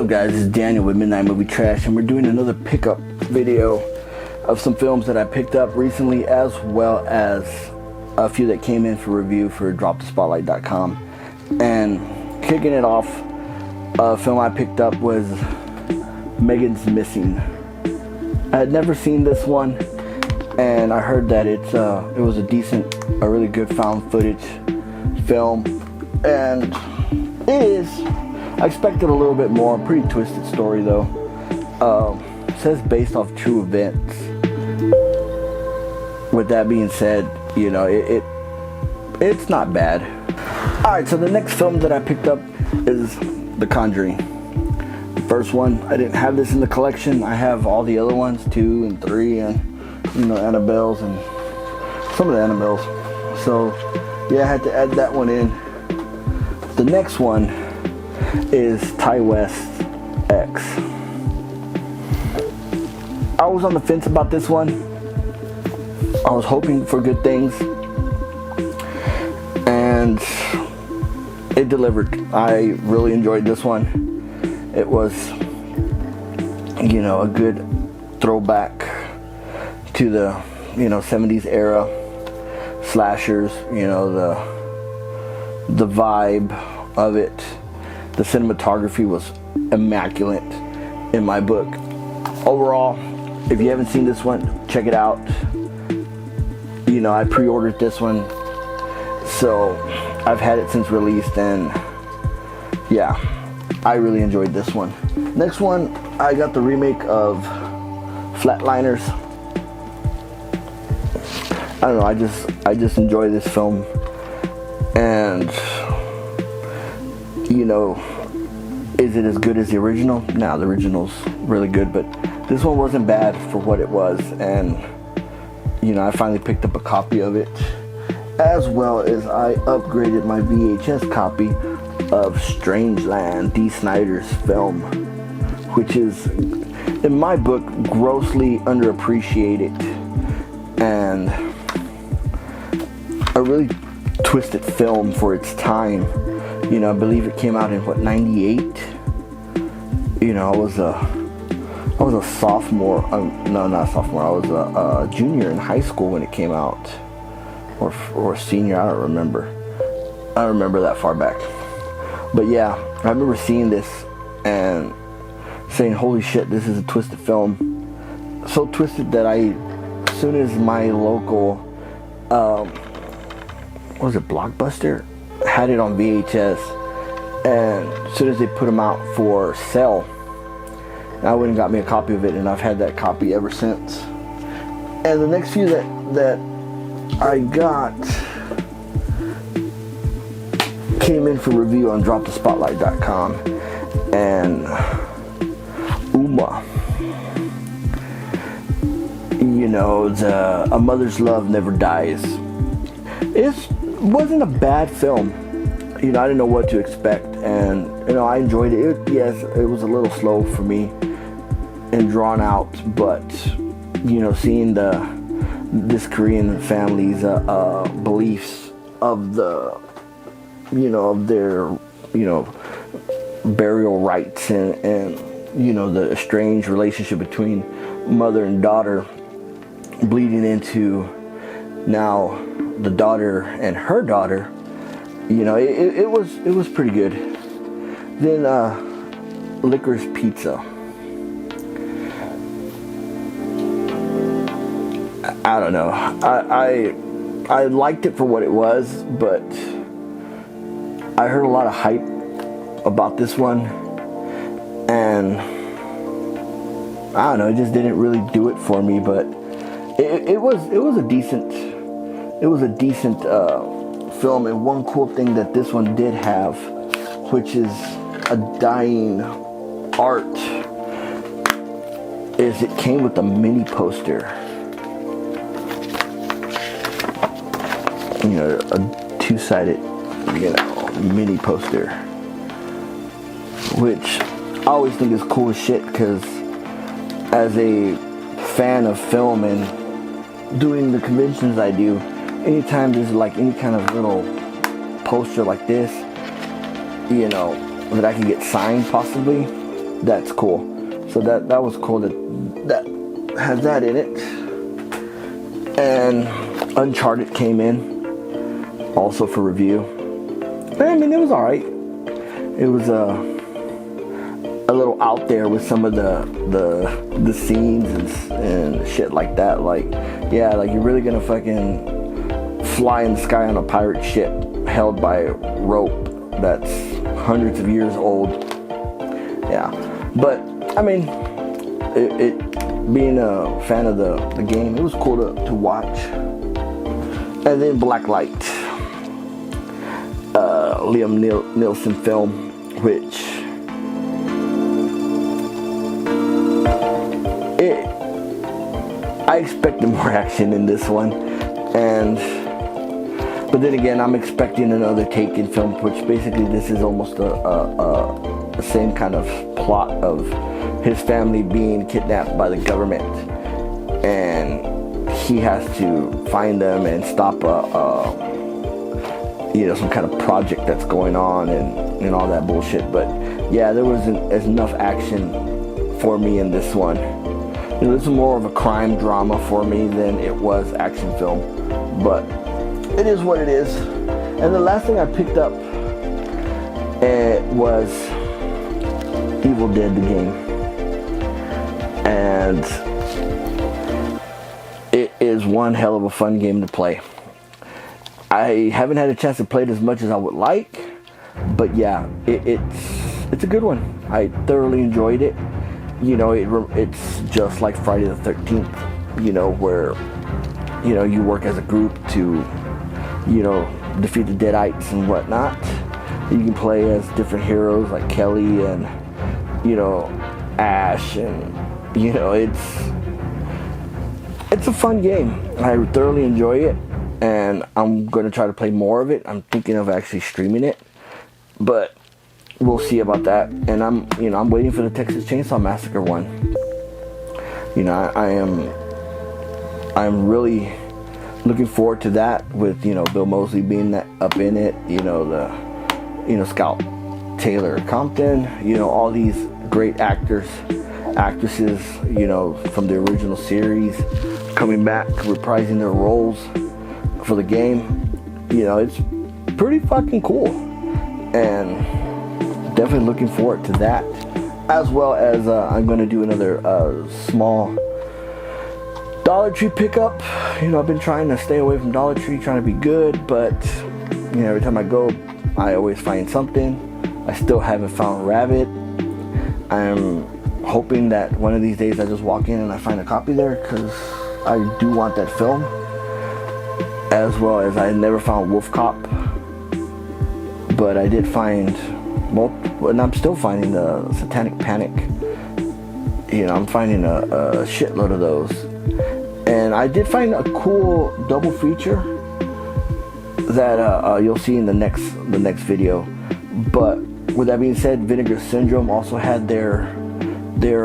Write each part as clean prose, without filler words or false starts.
guys? It's Daniel with Midnight Movie Trash, and we're doing another pickup video of some films that I picked up recently, as well as a few that came in for review for DropTheSpotlight.com. And kicking it off, a film I picked up was Megan's Missing. I had never seen this one, and I heard that it was a really good found footage film, and it is. I expected a little bit more. Pretty twisted story though. It says based off true events. With that being said, you know, it's not bad. Alright, so the next film that I picked up is The Conjuring. The first one, I didn't have this in the collection. I have all the other ones, 2 and 3, and you know, Annabelle's and some of the Annabelles. So yeah, I had to add that one in. The next one is Ti West X. I was on the fence about this one. I was hoping for good things, and it delivered. I really enjoyed this one. It was, you know, a good throwback to the, you know, 70s era slashers, you know, the vibe of it. The cinematography was immaculate in my book. Overall, if you haven't seen this one, check it out. You know, I pre-ordered this one, so I've had it since released, and yeah, I really enjoyed this one. Next one, I got the remake of Flatliners. I don't know, I just enjoy this film, and you know, is it as good as the original? No, the original's really good, but this one wasn't bad for what it was, and you know, I finally picked up a copy of it, as well as I upgraded my VHS copy of Strangeland, Dee Snider's film, which is, in my book, grossly underappreciated and a really twisted film for its time. You know, I believe it came out in what, 98? You know, I was a sophomore. No, not sophomore. I was a junior in high school when it came out, or senior. I don't remember. I don't remember that far back. But yeah, I remember seeing this and saying, "Holy shit, this is a twisted film." So twisted that as soon as my local, what was it, Blockbuster, had it on VHS, and as soon as they put them out for sale, I went and got me a copy of it, and I've had that copy ever since. And the next few that I got came in for review on DropTheSpotlight.com, and Uma. You know, A Mother's Love Never Dies. It wasn't a bad film. You know, I didn't know what to expect, and you know, I enjoyed it. Yes, it was a little slow for me and drawn out, but you know, seeing this Korean family's beliefs of of their burial rites, and you know, the estranged relationship between mother and daughter, bleeding into now the daughter and her daughter. You know, it was pretty good. Then Licorice Pizza. I don't know. I liked it for what it was, but I heard a lot of hype about this one, and I don't know, it just didn't really do it for me. But it was a decent film. And one cool thing that this one did have, which is a dying art, is it came with a mini poster. You know, a two-sided, you know, mini poster, which I always think is cool as shit, because as a fan of film and doing the conventions I do, anytime there's like any kind of little poster like this, you know, that I can get signed possibly, that's cool. So that was cool that has that in it. And Uncharted came in also for review. I mean, it was alright. It was a little out there with some of the scenes and shit like that. Like, yeah, like you're really gonna fucking fly in the sky on a pirate ship held by rope that's hundreds of years old. Yeah, but I mean, it being a fan of the game, it was cool to watch. And then Blacklight, Liam Neeson film, which I expected more action in this one, but then again, I'm expecting another Taken film, which basically this is almost the same kind of plot of his family being kidnapped by the government, and he has to find them and stop some kind of project that's going on and all that bullshit. But yeah, there wasn't enough action for me in this one. This is more of a crime drama for me than it was action film, but it is what it is. And the last thing I picked up was Evil Dead the game, and it is one hell of a fun game to play. I haven't had a chance to play it as much as I would like, but yeah, it's a good one. I thoroughly enjoyed it. It's just like Friday the 13th, where, you work as a group to, defeat the Deadites and whatnot. You can play as different heroes like Kelly and, Ash, and, it's a fun game. I thoroughly enjoy it, and I'm going to try to play more of it. I'm thinking of actually streaming it, but we'll see about that. And I'm waiting for the Texas Chainsaw Massacre one. I'm really looking forward to that with, Bill Moseley being up in it, Scout Taylor Compton, all these great actresses, from the original series coming back, reprising their roles for the game. It's pretty fucking cool, and definitely looking forward to that, as well as I'm going to do another small Dollar Tree pickup. I've been trying to stay away from Dollar Tree, trying to be good, but every time I go, I always find something. I still haven't found Rabbit. I'm hoping that one of these days I just walk in and I find a copy there, because I do want that film, as well as I never found Wolf Cop, but I did find and I'm still finding the Satanic Panic. I'm finding a shitload of those, and I did find a cool double feature that you'll see in the next video. But with that being said, Vinegar Syndrome also had their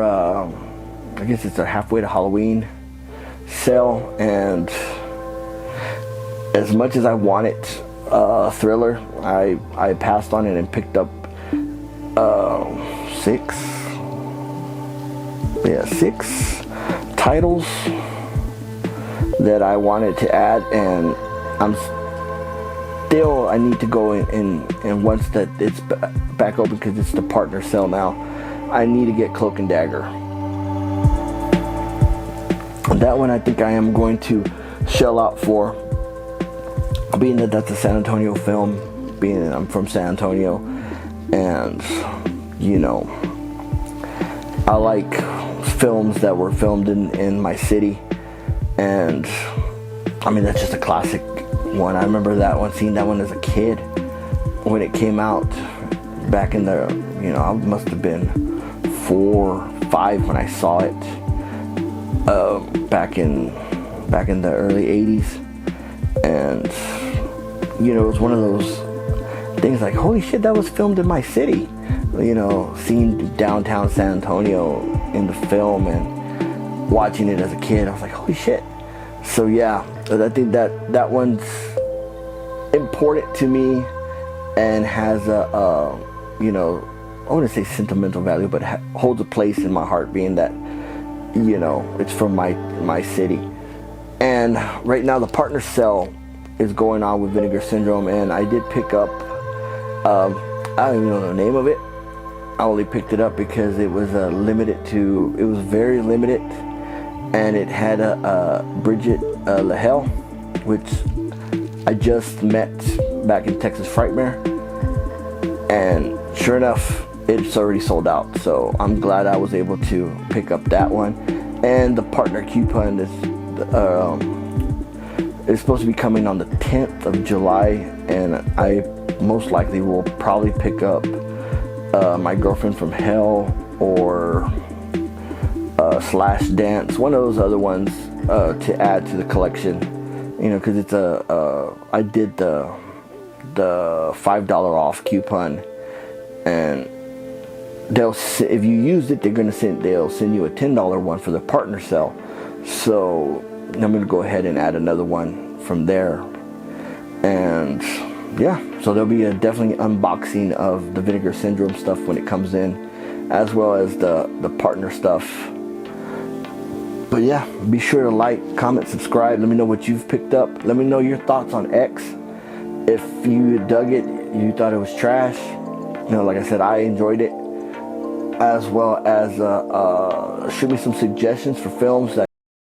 I guess it's a halfway to Halloween sale, and as much as I wanted Thriller, I passed on it and picked up six titles that I wanted to add, and I need to go in once that it's back open, because it's the partner sale now. I need to get Cloak and Dagger. That one I think I am going to shell out for, being that that's a San Antonio film, being that I'm from San Antonio, and I like films that were filmed in my city, and I mean, that's just a classic one. I remember that one, seeing that one as a kid when it came out back in the, I must have been 4 or 5 when I saw it, back in the early 80s, and it was one of those things like, holy shit, that was filmed in my city. Seeing downtown San Antonio in the film and watching it as a kid, I was like, holy shit. So yeah, I think that one's important to me, and has a I wouldn't say sentimental value, but holds a place in my heart, being that, you know, it's from my city. And right now the partner sale is going on with Vinegar Syndrome, and I did pick up, I don't even know the name of it. I only picked it up because it was it was very limited, and it had a Bridget LaHelle, which I just met back in Texas Frightmare, and sure enough, it's already sold out. So I'm glad I was able to pick up that one. And the partner coupon is supposed to be coming on the 10th of July, and I most likely will probably pick up My Girlfriend from Hell or Slash Dance, one of those other ones to add to the collection. You know, because it's I did the $5 off coupon, and if you use it, they'll send you a $10 one for the partner sale. So I'm gonna go ahead and add another one from there, and yeah, so there'll be definitely unboxing of the Vinegar Syndrome stuff when it comes in, as well as the partner stuff. But yeah, be sure to like, comment, subscribe. Let me know what you've picked up. Let me know your thoughts on X. If you dug it, you thought it was trash. You know, like I said, I enjoyed it. As well as shoot me some suggestions for films that